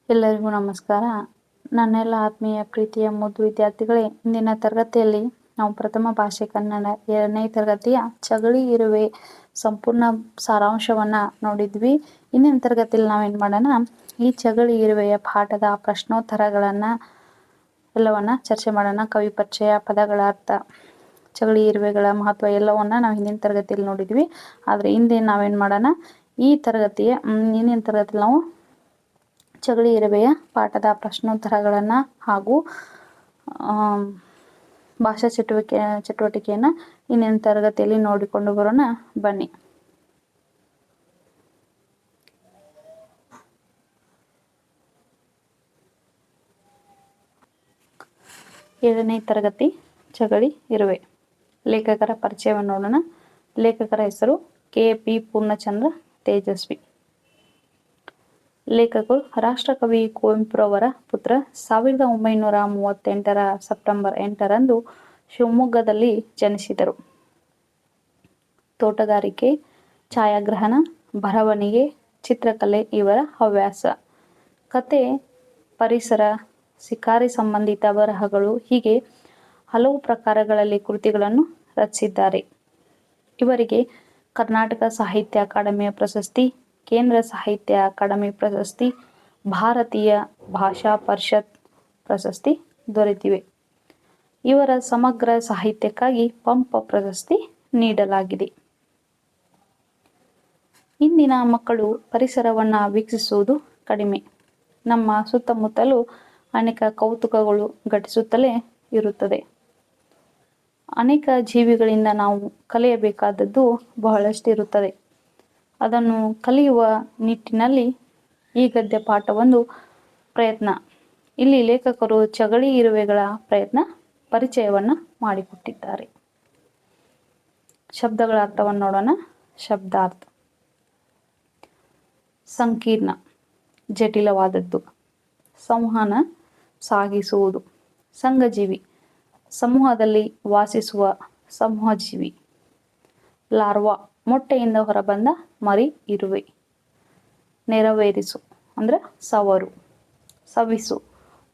ಎಲ್ಲರಿಗೂ ನಮಸ್ಕಾರ. ನನ್ನೆಲ್ಲ ಆತ್ಮೀಯ ಪ್ರೀತಿಯ ಮುದ್ದು ವಿದ್ಯಾರ್ಥಿಗಳೇ, ಇಂದಿನ ತರಗತಿಯಲ್ಲಿ ನಾವು ಪ್ರಥಮ ಭಾಷೆ ಕನ್ನಡ 2ನೇ ತರಗತಿಯ ಚಗಳಿ ಇರುವೆ ಸಂಪೂರ್ಣ ಸಾರಾಂಶವನ್ನು ನೋಡಿದ್ವಿ. ಇಂದಿನ ತರಗತಿಯಲ್ಲಿ ನಾವೇನು ಮಾಡೋಣ, ಈ ಚಗಳಿ ಇರುವೆಯ ಪಾಠದ ಪ್ರಶ್ನೋತ್ತರಗಳನ್ನು ಎಲ್ಲವನ್ನ ಚರ್ಚೆ ಮಾಡೋಣ. ಕವಿ ಪರಿಚಯ, ಪದಗಳ ಅರ್ಥ, ಚಗಳಿ ಇರುವೆಗಳ ಮಹತ್ವ ಎಲ್ಲವನ್ನ ನಾವು ಹಿಂದಿನ ತರಗತಿಯಲ್ಲಿ ನೋಡಿದ್ವಿ. ಆದರೆ ಇಂದೇ ನಾವೇನು ಮಾಡೋಣ, ಇಂದಿನ ತರಗತಿಯಲ್ಲಿ ನಾವು ಚಗಳಿ ಇರುವೆಯ ಪಾಠದ ಪ್ರಶ್ನೋತ್ತರಗಳನ್ನು ಹಾಗೂ ಭಾಷಾ ಚಟುವಟಿಕೆಯನ್ನು ಇಂದಿನ ತರಗತಿಯಲ್ಲಿ ನೋಡಿಕೊಂಡು ಬರೋಣ. ಬನ್ನಿ. ಏಳನೇ ತರಗತಿ ಚಗಳಿ ಇರುವೆ. ಲೇಖಕರ ಪರಿಚಯವನ್ನು ನೋಡೋಣ. ಲೇಖಕರ ಹೆಸರು ಕೆ.ಪಿ. ಪೂರ್ಣಚಂದ್ರ ತೇಜಸ್ವಿ. ಲೇಖಕರು ರಾಷ್ಟ್ರಕವಿ ಕುವೆಂಪುರವರ ಪುತ್ರ. 1938 ಸೆಪ್ಟೆಂಬರ್ 8ರಂದು ಶಿವಮೊಗ್ಗದಲ್ಲಿ ಜನಿಸಿದರು. ತೋಟಗಾರಿಕೆ, ಛಾಯಾಗ್ರಹಣ, ಬರವಣಿಗೆ, ಚಿತ್ರಕಲೆ ಇವರ ಹವ್ಯಾಸ. ಕತೆ, ಪರಿಸರ, ಶಿಕಾರಿ ಸಂಬಂಧಿತ ಬರಹಗಳು ಹೀಗೆ ಹಲವು ಪ್ರಕಾರಗಳಲ್ಲಿ ಕೃತಿಗಳನ್ನು ರಚಿಸಿದ್ದಾರೆ. ಇವರಿಗೆ ಕರ್ನಾಟಕ ಸಾಹಿತ್ಯ ಅಕಾಡೆಮಿಯ ಪ್ರಶಸ್ತಿ, ಕೇಂದ್ರ ಸಾಹಿತ್ಯ ಅಕಾಡೆಮಿ ಪ್ರಶಸ್ತಿ, ಭಾರತೀಯ ಭಾಷಾ ಪರಿಷತ್ ಪ್ರಶಸ್ತಿ ದೊರೆತಿವೆ. ಇವರ ಸಮಗ್ರ ಸಾಹಿತ್ಯಕ್ಕಾಗಿ ಪಂಪ ಪ್ರಶಸ್ತಿ ನೀಡಲಾಗಿದೆ. ಇಂದಿನ ಮಕ್ಕಳು ಪರಿಸರವನ್ನು ವೀಕ್ಷಿಸುವುದು ಕಡಿಮೆ. ನಮ್ಮ ಸುತ್ತಮುತ್ತಲೂ ಅನೇಕ ಕೌತುಕಗಳು ಘಟಿಸುತ್ತಲೇ ಇರುತ್ತದೆ. ಅನೇಕ ಜೀವಿಗಳಿಂದ ನಾವು ಕಲಿಯಬೇಕಾದದ್ದು ಬಹಳಷ್ಟಿರುತ್ತದೆ. ಅದನ್ನು ಕಲಿಯುವ ನಿಟ್ಟಿನಲ್ಲಿ ಈ ಗದ್ಯ ಪಾಠವೊಂದು ಪ್ರಯತ್ನ. ಇಲ್ಲಿ ಲೇಖಕರು ಚಗಳಿ ಇರುವೆಗಳ ಪರಿಚಯವನ್ನು ಮಾಡಿಕೊಟ್ಟಿದ್ದಾರೆ. ಶಬ್ದಗಳ ಅರ್ಥವನ್ನು ನೋಡೋಣ. ಶಬ್ದಾರ್ಥ: ಸಂಕೀರ್ಣ, ಜಟಿಲವಾದದ್ದು. ಸಂವಹನ, ಸಾಗಿಸುವುದು. ಸಂಘಜೀವಿ, ಸಮೂಹದಲ್ಲಿ ವಾಸಿಸುವ ಸಮೂಹಜೀವಿ. ಲಾರ್ವಾ, ಮೊಟ್ಟೆಯಿಂದ ಹೊರಬಂದ ಮರಿ ಇರುವೆ. ನೆರವೇರಿಸು ಅಂದ್ರೆ ಸವರು. ಸವಿಸು,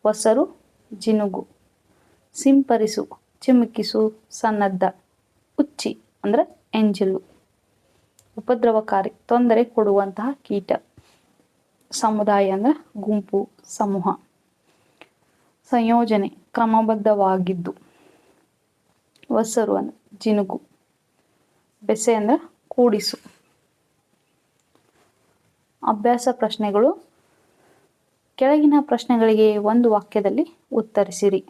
ಒಸರು, ಜಿನುಗು. ಸಿಂಪರಿಸು, ಚಿಮುಕಿಸು, ಸನ್ನದ್ಧ. ಉಚ್ಚಿ ಅಂದ್ರೆ ಎಂಜಲು. ಉಪದ್ರವಕಾರಿ, ತೊಂದರೆ ಕೊಡುವಂತಹ ಕೀಟ. ಸಮುದಾಯ ಅಂದ್ರೆ ಗುಂಪು, ಸಮೂಹ. ಸಂಯೋಜನೆ, ಕ್ರಮಬದ್ಧವಾಗಿದ್ದು. ಒಸರು ಅಂದ್ರೆ ಜಿನುಗು. ಬೆಸೆ ಅಂದ್ರೆ ಕೂಡಿಸು. ಅಭ್ಯಾಸ ಪ್ರಶ್ನೆಗಳು: ಕೆಳಗಿನ ಪ್ರಶ್ನೆಗಳಿಗೆ ಒಂದು ವಾಕ್ಯದಲ್ಲಿ ಉತ್ತರಿಸಿರಿ.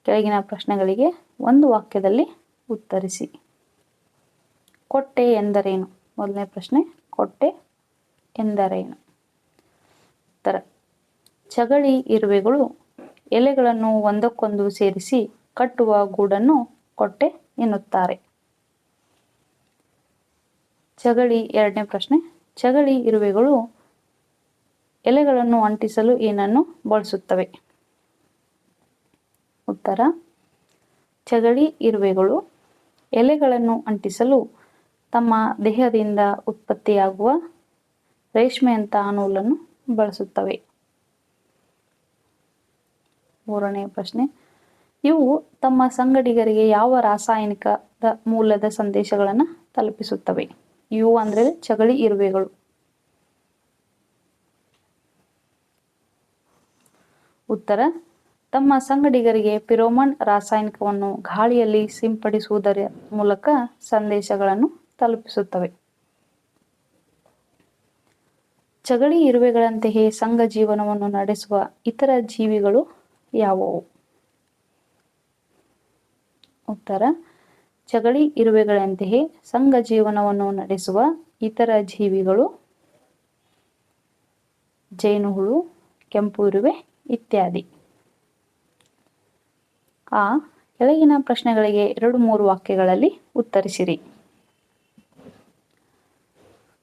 ಕೆಳಗಿನ ಪ್ರಶ್ನೆಗಳಿಗೆ ಒಂದು ವಾಕ್ಯದಲ್ಲಿ ಉತ್ತರಿಸಿ. ಕೊಟ್ಟೆ ಎಂದರೇನು? ಮೊದಲನೇ ಪ್ರಶ್ನೆ, ಕೊಟ್ಟೆ ಎಂದರೇನು? ಉತ್ತರ: ಚಗಳಿ ಇರುವೆಗಳು ಎಲೆಗಳನ್ನು ಒಂದಕ್ಕೊಂದು ಸೇರಿಸಿ ಕಟ್ಟುವ ಗೂಡನ್ನು ಕೊಟ್ಟೆ ಎನ್ನುತ್ತಾರೆ. ಎರಡನೇ ಪ್ರಶ್ನೆ, ಚಗಳಿ ಇರುವೆಗಳು ಎಲೆಗಳನ್ನು ಅಂಟಿಸಲು ಏನನ್ನು ಬಳಸುತ್ತವೆ? ಉತ್ತರ: ಚಗಳಿ ಇರುವೆಗಳು ಎಲೆಗಳನ್ನು ಅಂಟಿಸಲು ತಮ್ಮ ದೇಹದಿಂದ ಉತ್ಪತ್ತಿಯಾಗುವ ರೇಷ್ಮೆಯಂತಹ ನೂಲನ್ನು ಬಳಸುತ್ತವೆ. ಮೂರನೇ ಪ್ರಶ್ನೆ, ಇವು ತಮ್ಮ ಸಂಗಡಿಗರಿಗೆ ಯಾವ ರಾಸಾಯನಿಕದ ಮೂಲದ ಸಂದೇಶಗಳನ್ನು ತಲುಪಿಸುತ್ತವೆ? ಇವು ಅಂದ್ರೆ ಚಗಳಿ ಇರುವೆಗಳು. ಉತ್ತರ: ತಮ್ಮ ಸಂಗಡಿಗರಿಗೆ ಫಿರೋಮನ್ ರಾಸಾಯನಿಕವನ್ನು ಗಾಳಿಯಲ್ಲಿ ಸಿಂಪಡಿಸುವುದರ ಮೂಲಕ ಸಂದೇಶಗಳನ್ನು ತಲುಪಿಸುತ್ತವೆ. ಚಗಳಿ ಇರುವೆಗಳಂತೆಯೇ ಸಂಘ ಜೀವನವನ್ನು ನಡೆಸುವ ಇತರ ಜೀವಿಗಳು ಯಾವುವು? ಉತ್ತರ: ಚಗಳಿ ಇರುವೆಗಳಂತೆಯೇ ಸಂಘ ಜೀವನವನ್ನು ನಡೆಸುವ ಇತರ ಜೀವಿಗಳು ಜೇನುಹುಳು, ಕೆಂಪು ಇರುವೆ ಇತ್ಯಾದಿ. ಕೆಳಗಿನ ಪ್ರಶ್ನೆಗಳಿಗೆ 2-3 ವಾಕ್ಯಗಳಲ್ಲಿ ಉತ್ತರಿಸಿರಿ.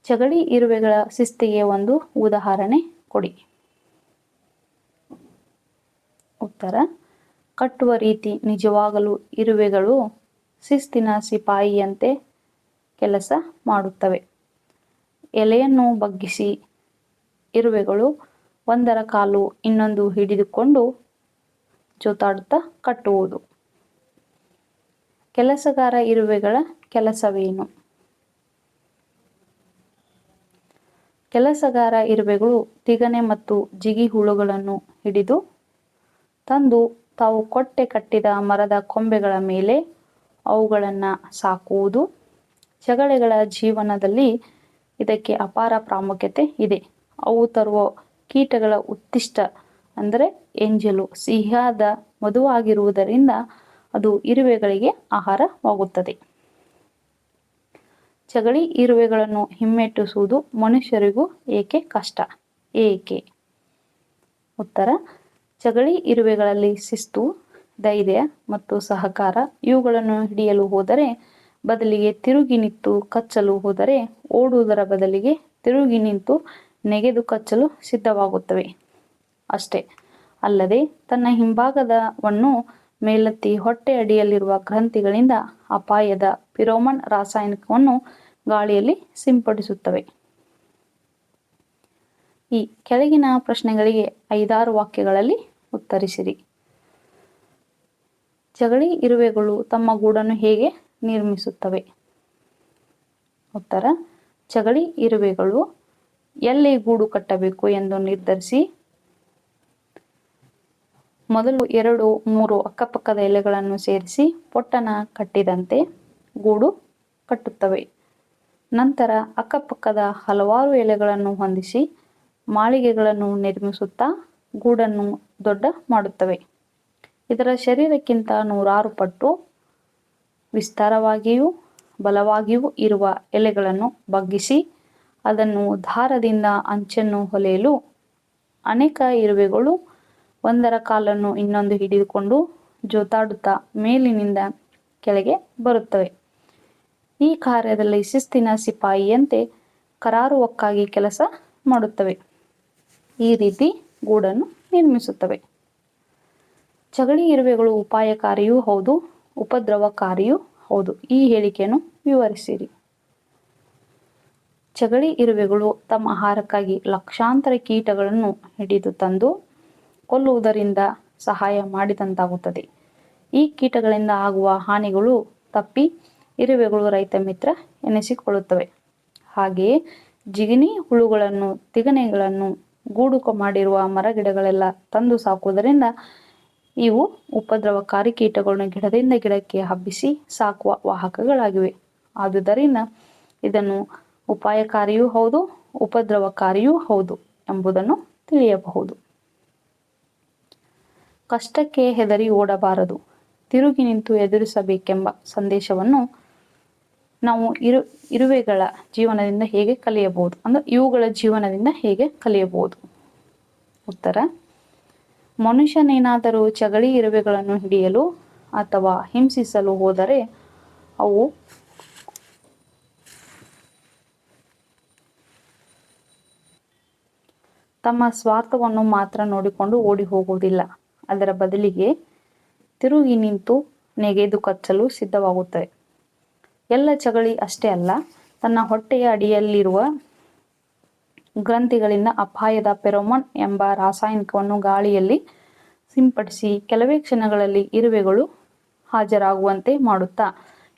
ಚಗಳಿ ಇರುವೆಗಳ ಶಿಸ್ತಿಗೆ ಒಂದು ಉದಾಹರಣೆ ಕೊಡಿ. ಉತ್ತರ: ಕಟ್ಟುವ ರೀತಿ ನಿಜವಾಗಲೂ ಇರುವೆಗಳು ಶಿಸ್ತಿನ ಸಿಪಾಯಿಯಂತೆ ಕೆಲಸ ಮಾಡುತ್ತವೆ. ಎಲೆಯನ್ನು ಬಗ್ಗಿಸಿ ಇರುವೆಗಳು ಒಂದರ ಕಾಲು ಇನ್ನೊಂದು ಹಿಡಿದುಕೊಂಡು ಜೋತಾಡುತ್ತಾ ಕಟ್ಟುವುದು. ಕೆಲಸಗಾರ ಇರುವೆಗಳ ಕೆಲಸವೇನು? ಕೆಲಸಗಾರ ಇರುವೆಗಳು ತಿಗಣೆ ಮತ್ತು ಜಿಗಿ ಹುಳುಗಳನ್ನು ಹಿಡಿದು ತಂದು ತಾವು ಕೊಟ್ಟೆ ಕಟ್ಟಿದ ಮರದ ಕೊಂಬೆಗಳ ಮೇಲೆ ಅವುಗಳನ್ನು ಸಾಕುವುದು. ಚಗಳೆಗಳ ಜೀವನದಲ್ಲಿ ಇದಕ್ಕೆ ಅಪಾರ ಪ್ರಾಮುಖ್ಯತೆ ಇದೆ. ಅವು ತರುವ ಕೀಟಗಳ ಉತ್ತಿಷ್ಟ ಅಂದರೆ ಎಂಜಲು ಸಿಹಿಯಾದ ಮಧುವಾಗಿರುವುದರಿಂದ ಅದು ಇರುವೆಗಳಿಗೆ ಆಹಾರವಾಗುತ್ತದೆ. ಚಗಳಿ ಇರುವೆಗಳನ್ನು ಹಿಮ್ಮೆಟ್ಟಿಸುವುದು ಮನುಷ್ಯರಿಗೂ ಏಕೆ ಕಷ್ಟ? ಏಕೆ? ಉತ್ತರ: ಚಗಳಿ ಇರುವೆಗಳಲ್ಲಿ ಶಿಸ್ತು, ಧೈರ್ಯ ಮತ್ತು ಸಹಕಾರ ಇವುಗಳನ್ನು ಹಿಡಿಯಲು ಹೋದರೆ ಬದಲಿಗೆ ತಿರುಗಿ ನಿಂತು ಕಚ್ಚಲು ಹೋದರೆ ಓಡುವುದರ ಬದಲಿಗೆ ತಿರುಗಿ ನಿಂತು ನೆಗೆದು ಕಚ್ಚಲು ಸಿದ್ಧವಾಗುತ್ತವೆ. ಅಷ್ಟೇ ಅಲ್ಲದೆ ತನ್ನ ಹಿಂಭಾಗವನ್ನು ಮೇಲೆತ್ತಿ ಹೊಟ್ಟೆ ಅಡಿಯಲ್ಲಿರುವ ಗ್ರಂಥಿಗಳಿಂದ ಅಪಾಯದ ಫಿರೋಮನ್ ರಾಸಾಯನಿಕವನ್ನು ಗಾಳಿಯಲ್ಲಿ ಸಿಂಪಡಿಸುತ್ತವೆ. ಈ ಕೆಳಗಿನ ಪ್ರಶ್ನೆಗಳಿಗೆ 5-6 ವಾಕ್ಯಗಳಲ್ಲಿ ಉತ್ತರಿಸಿರಿ. ಚಗಳಿ ಇರುವೆಗಳು ತಮ್ಮ ಗೂಡನ್ನು ಹೇಗೆ ನಿರ್ಮಿಸುತ್ತವೆ? ಉತ್ತರ: ಚಗಳಿ ಇರುವೆಗಳು ಎಲ್ಲಿ ಗೂಡು ಕಟ್ಟಬೇಕು ಎಂದು ನಿರ್ಧರಿಸಿ ಮೊದಲು 2-3 ಅಕ್ಕಪಕ್ಕದ ಎಲೆಗಳನ್ನು ಸೇರಿಸಿ ಪೊಟ್ಟಣ ಕಟ್ಟಿದಂತೆ ಗೂಡು ಕಟ್ಟುತ್ತವೆ. ನಂತರ ಅಕ್ಕಪಕ್ಕದ ಹಲವಾರು ಎಲೆಗಳನ್ನು ಹೊಂದಿಸಿ ಮಾಳಿಗೆಗಳನ್ನು ನಿರ್ಮಿಸುತ್ತಾ ಗೂಡನ್ನು ದೊಡ್ಡ ಮಾಡುತ್ತವೆ. ಇದರ ಶರೀರಕ್ಕಿಂತ 100 ಪಟ್ಟು ವಿಸ್ತಾರವಾಗಿಯೂ ಬಲವಾಗಿಯೂ ಇರುವ ಎಲೆಗಳನ್ನು ಬಗ್ಗಿಸಿ ಅದನ್ನು ದಾರದಿಂದ ಅಂಚನ್ನು ಹೊಲೆಯಲು ಅನೇಕ ಇರುವೆಗಳು ಒಂದರ ಕಾಲನ್ನು ಇನ್ನೊಂದು ಹಿಡಿದುಕೊಂಡು ಜೋತಾಡುತ್ತಾ ಮೇಲಿನಿಂದ ಕೆಳಗೆ ಬರುತ್ತವೆ. ಈ ಕಾರ್ಯದಲ್ಲಿ ಶಿಸ್ತಿನ ಸಿಪಾಯಿಯಂತೆ ಕರಾರುವಕ್ಕಾಗಿ ಕೆಲಸ ಮಾಡುತ್ತವೆ. ಈ ರೀತಿ ಗೂಡನ್ನು ನಿರ್ಮಿಸುತ್ತವೆ. ಚಗಳಿ ಇರುವೆಗಳು ಉಪಾಯಕಾರಿಯೂ ಹೌದು, ಉಪದ್ರವಕಾರಿಯೂ ಹೌದು. ಈ ಹೇಳಿಕೆಯನ್ನು ವಿವರಿಸಿರಿ. ಚಗಳಿ ಇರುವೆಗಳು ತಮ್ಮ ಆಹಾರಕ್ಕಾಗಿ ಲಕ್ಷಾಂತರ ಕೀಟಗಳನ್ನು ಹಿಡಿದು ತಂದು ಕೊಲ್ಲುವುದರಿಂದ ಸಹಾಯ ಮಾಡಿದಂತಾಗುತ್ತದೆ. ಈ ಕೀಟಗಳಿಂದ ಆಗುವ ಹಾನಿಗಳು ತಪ್ಪಿ ಇರುವೆಗಳು ರೈತ ಮಿತ್ರ ಎನಿಸಿಕೊಳ್ಳುತ್ತವೆ. ಹಾಗೆಯೇ ಜಿಗಿಣಿ ಹುಳುಗಳನ್ನು, ತಿಗಣೆಗಳನ್ನು, ಗೂಡು ಮಾಡಿರುವ ಮರಗಿಡಗಳೆಲ್ಲ ತಂದು ಸಾಕುವುದರಿಂದ ಇವು ಉಪದ್ರವಕಾರಿ ಕೀಟಗಳನ್ನು ಗಿಡದಿಂದ ಗಿಡಕ್ಕೆ ಹಬ್ಬಿಸಿ ಸಾಕುವ ವಾಹಕಗಳಾಗಿವೆ. ಆದುದರಿಂದ ಇದನ್ನು ಉಪಾಯಕಾರಿಯೂ ಹೌದು, ಉಪದ್ರವಕಾರಿಯೂ ಹೌದು ಎಂಬುದನ್ನು ತಿಳಿಯಬಹುದು. ಕಷ್ಟಕ್ಕೆ ಹೆದರಿ ಓಡಬಾರದು, ತಿರುಗಿ ನಿಂತು ಎದುರಿಸಬೇಕೆಂಬ ಸಂದೇಶವನ್ನು ನಾವು ಇರುವೆಗಳ ಜೀವನದಿಂದ ಹೇಗೆ ಕಲಿಯಬಹುದು? ಅಂದರೆ ಇವುಗಳ ಜೀವನದಿಂದ ಹೇಗೆ ಕಲಿಯಬಹುದು? ಉತ್ತರ: ಮನುಷ್ಯನೇನಾದರೂ ಚಗಳಿ ಇರುವೆಗಳನ್ನು ಹಿಡಿಯಲು ಅಥವಾ ಹಿಂಸಿಸಲು ಹೋದರೆ ಅವು ತಮ್ಮ ಸ್ವಾರ್ಥವನ್ನು ಮಾತ್ರ ನೋಡಿಕೊಂಡು ಓಡಿ ಹೋಗುವುದಿಲ್ಲ. ಅದರ ಬದಲಿಗೆ ತಿರುಗಿ ನಿಂತು ನೆಗೆದು ಕಚ್ಚಲು ಸಿದ್ಧವಾಗುತ್ತವೆ. ಎಲ್ಲ ಚಗಳಿ ಅಷ್ಟೇ ಅಲ್ಲ, ತನ್ನ ಹೊಟ್ಟೆಯ ಅಡಿಯಲ್ಲಿರುವ ಗ್ರಂಥಿಗಳಿಂದ ಅಪಾಯದ ಫೆರೋಮೋನ್ ಎಂಬ ರಾಸಾಯನಿಕವನ್ನು ಗಾಳಿಯಲ್ಲಿ ಸಿಂಪಡಿಸಿ ಕೆಲವೇ ಕ್ಷಣಗಳಲ್ಲಿ ಇರುವೆಗಳು ಹಾಜರಾಗುವಂತೆ ಮಾಡುತ್ತಾ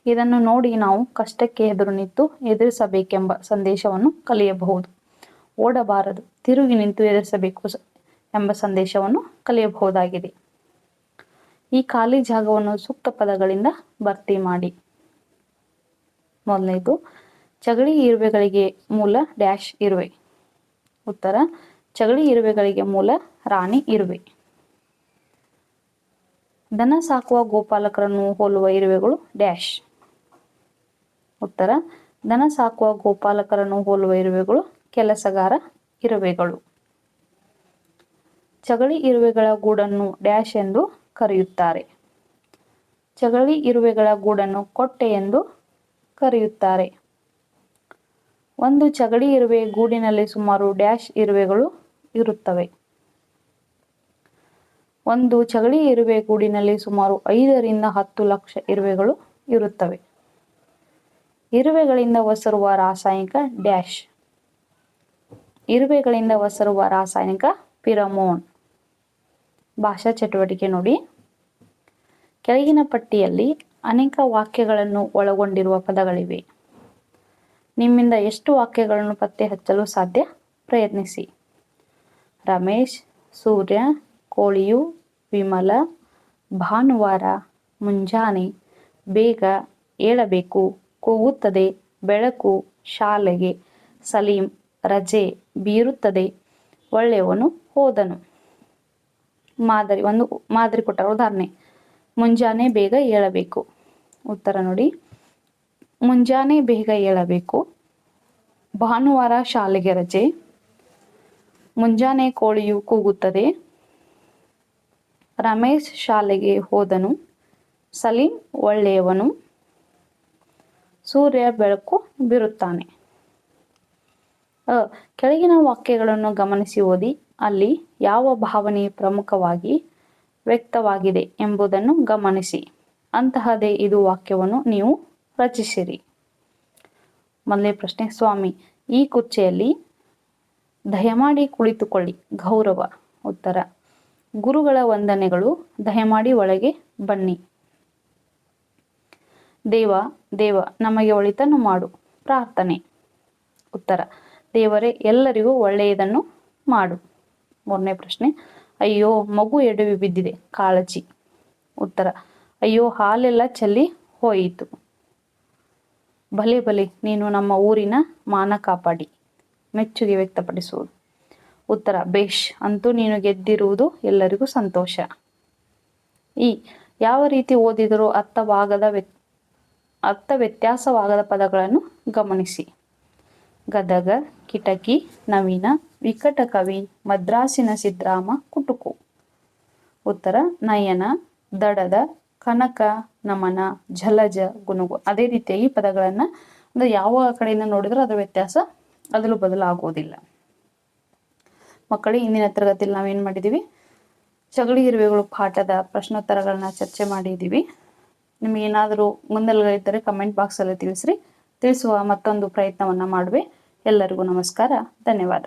ಇದನ್ನು ನೋಡಿ ನಾವು ಕಷ್ಟಕ್ಕೆ ಎದುರು ನಿಂತು ಎದುರಿಸಬೇಕೆಂಬ ಸಂದೇಶವನ್ನು ಕಲಿಯಬಹುದು. ಓಡಬಾರದು, ತಿರುಗಿ ನಿಂತು ಎದುರಿಸಬೇಕು ಎಂಬ ಸಂದೇಶವನ್ನು ಕಲಿಯಬಹುದಾಗಿದೆ. ಈ ಖಾಲಿ ಜಾಗವನ್ನು ಸೂಕ್ತ ಪದಗಳಿಂದ ಭರ್ತಿ ಮಾಡಿ. ಮೊದಲನೇದು, ಚಗಳಿ ಇರುವೆಗಳಿಗೆ ಮೂಲ ಡ್ಯಾಶ್ ಇರುವೆ. ಉತ್ತರ: ಚಗಳಿ ಇರುವೆಗಳಿಗೆ ಮೂಲ ರಾಣಿ ಇರುವೆ. ದನ ಸಾಕುವ ಗೋಪಾಲಕರನ್ನು ಹೋಲುವ ಇರುವೆಗಳು ಡ್ಯಾಶ್. ಉತ್ತರ: ದನ ಸಾಕುವ ಗೋಪಾಲಕರನ್ನು ಹೋಲುವ ಇರುವೆಗಳು ಕೆಲಸಗಾರ ಇರುವೆಗಳು. ಚಗಳಿ ಇರುವೆಗಳ ಗೂಡನ್ನು ಡ್ಯಾಶ್ ಎಂದು ಕರೆಯುತ್ತಾರೆ. ಚಗಳಿ ಇರುವೆಗಳ ಗೂಡನ್ನು ಕೊಟ್ಟೆ ಎಂದು ಕರೆಯುತ್ತಾರೆ. ಒಂದು ಚಗಳಿ ಇರುವೆ ಗೂಡಿನಲ್ಲಿ ಸುಮಾರು ಡ್ಯಾಶ್ ಇರುವೆಗಳು ಇರುತ್ತವೆ. ಒಂದು ಚಗಳಿ ಇರುವೆ ಗೂಡಿನಲ್ಲಿ ಸುಮಾರು 5 ರಿಂದ 10 ಲಕ್ಷ ಇರುವೆಗಳು ಇರುತ್ತವೆ. ಇರುವೆಗಳಿಂದ ಒಸರುವ ರಾಸಾಯನಿಕ ಡ್ಯಾಶ್. ಇರುವೆಗಳಿಂದ ಒಸರುವ ರಾಸಾಯನಿಕ ಪಿರಮೋನ್. ಭಾಷಾ ಚಟುವಟಿಕೆ ನೋಡಿ. ಕೆಳಗಿನ ಪಟ್ಟಿಯಲ್ಲಿ ಅನೇಕ ವಾಕ್ಯಗಳನ್ನು ಒಳಗೊಂಡಿರುವ ಪದಗಳಿವೆ. ನಿಮ್ಮಿಂದ ಎಷ್ಟು ವಾಕ್ಯಗಳನ್ನು ಪತ್ತೆ ಹಚ್ಚಲು ಸಾಧ್ಯ ಪ್ರಯತ್ನಿಸಿ. ರಮೇಶ್, ಸೂರ್ಯ, ಕೋಳಿಯು, ವಿಮಲ, ಭಾನುವಾರ, ಮುಂಜಾನೆ, ಬೇಗ ಏಳಬೇಕು, ಕೂಗುತ್ತದೆ, ಬೆಳಕು, ಶಾಲೆಗೆ, ಸಲೀಂ, ರಜೆ, ಬೀರುತ್ತದೆ, ಒಳ್ಳೆಯವನು ಹೋದನು. ಒಂದು ಮಾದರಿ ಕೊಟ್ಟರು. ಉದಾಹರಣೆ, ಮುಂಜಾನೆ ಬೇಗ ಏಳಬೇಕು. ಉತ್ತರ ನೋಡಿ. ಮುಂಜಾನೆ ಬೇಗ ಏಳಬೇಕು, ಭಾನುವಾರ ಶಾಲೆಗೆ ರಜೆ, ಮುಂಜಾನೆ ಕೋಳಿಯು ಕೂಗುತ್ತದೆ, ರಮೇಶ್ ಶಾಲೆಗೆ ಹೋದನು, ಸಲೀಂ ಒಳ್ಳೆಯವನು, ಸೂರ್ಯ ಬೆಳಕು ಬೀರುತ್ತಾನೆ. ಕೆಳಗಿನ ವಾಕ್ಯಗಳನ್ನು ಗಮನಿಸಿ ಓದಿ. ಅಲ್ಲಿ ಯಾವ ಭಾವನೆ ಪ್ರಮುಖವಾಗಿ ವ್ಯಕ್ತವಾಗಿದೆ ಎಂಬುದನ್ನು ಗಮನಿಸಿ. ಅಂತಹದೇ ಇದು ವಾಕ್ಯವನ್ನು ನೀವು ರಚಿಸಿರಿ. ಮೊದಲನೇ ಪ್ರಶ್ನೆ, ಸ್ವಾಮಿ, ಈ ಕುರ್ಚಿಯಲ್ಲಿ ದಯಮಾಡಿ ಕುಳಿತುಕೊಳ್ಳಿ. ಗೌರವ. ಉತ್ತರ, ಗುರುಗಳ ವಂದನೆಗಳು, ದಯಮಾಡಿ ಒಳಗೆ ಬನ್ನಿ. ದೇವ ನಮಗೆ ಒಳಿತನ್ನು ಮಾಡು. ಪ್ರಾರ್ಥನೆ. ಉತ್ತರ, ದೇವರೇ ಎಲ್ಲರಿಗೂ ಒಳ್ಳೆಯದನ್ನು ಮಾಡು. ಮೂರನೇ ಪ್ರಶ್ನೆ, ಅಯ್ಯೋ ಮಗು ಎಡವಿ ಬಿದ್ದಿದೆ. ಕಾಳಜಿ. ಉತ್ತರ, ಅಯ್ಯೋ ಹಾಲೆಲ್ಲ ಚೆಲ್ಲಿ ಹೋಯಿತು. ಭಲೆ ನೀನು ನಮ್ಮ ಊರಿನ ಮಾನ ಕಾಪಾಡಿ. ಮೆಚ್ಚುಗೆ ವ್ಯಕ್ತಪಡಿಸುವುದು. ಉತ್ತರ, ಬೇಷ್, ಅಂತೂ ನೀನು ಗೆದ್ದಿರುವುದು ಎಲ್ಲರಿಗೂ ಸಂತೋಷ. ಯಾವ ರೀತಿ ಓದಿದರೂ ಅರ್ಥ ವ್ಯತ್ಯಾಸವಾಗದ ಪದಗಳನ್ನು ಗಮನಿಸಿ. ಗದಗ, ಕಿಟಕಿ, ನವೀನ, ವಿಕಟ ಕವಿ, ಮದ್ರಾಸಿನ ಸಿದ್ರಾಮ, ಕುಟುಕು. ಉತ್ತರ, ನಯನ, ದಡದ, ಕನಕ, ನಮನ, ಜಲಜ, ಗುನುಗು. ಅದೇ ರೀತಿಯಾಗಿ ಪದಗಳನ್ನು ಅಂದರೆ ಯಾವ ಕಡೆಯಿಂದ ನೋಡಿದ್ರೂ ಅದರ ವ್ಯತ್ಯಾಸ ಅದಲು ಬದಲಾಗುವುದಿಲ್ಲ. ಮಕ್ಕಳೇ, ಇಂದಿನ ತರಗತಿಯಲ್ಲಿ ನಾವೇನು ಮಾಡಿದ್ದೀವಿ, ಚಗಳಿ ಇರುವೆಗಳು ಪಾಠದ ಪ್ರಶ್ನೋತ್ತರಗಳನ್ನ ಚರ್ಚೆ ಮಾಡಿದ್ದೀವಿ. ನಿಮಗೇನಾದರೂ ಗೊಂದಲಗಳಿದ್ದರೆ ಕಮೆಂಟ್ ಬಾಕ್ಸಲ್ಲಿ ತಿಳಿಸುವ ಮತ್ತೊಂದು ಪ್ರಯತ್ನವನ್ನು ಮಾಡುವೆ. ಎಲ್ಲರಿಗೂ ನಮಸ್ಕಾರ, ಧನ್ಯವಾದ.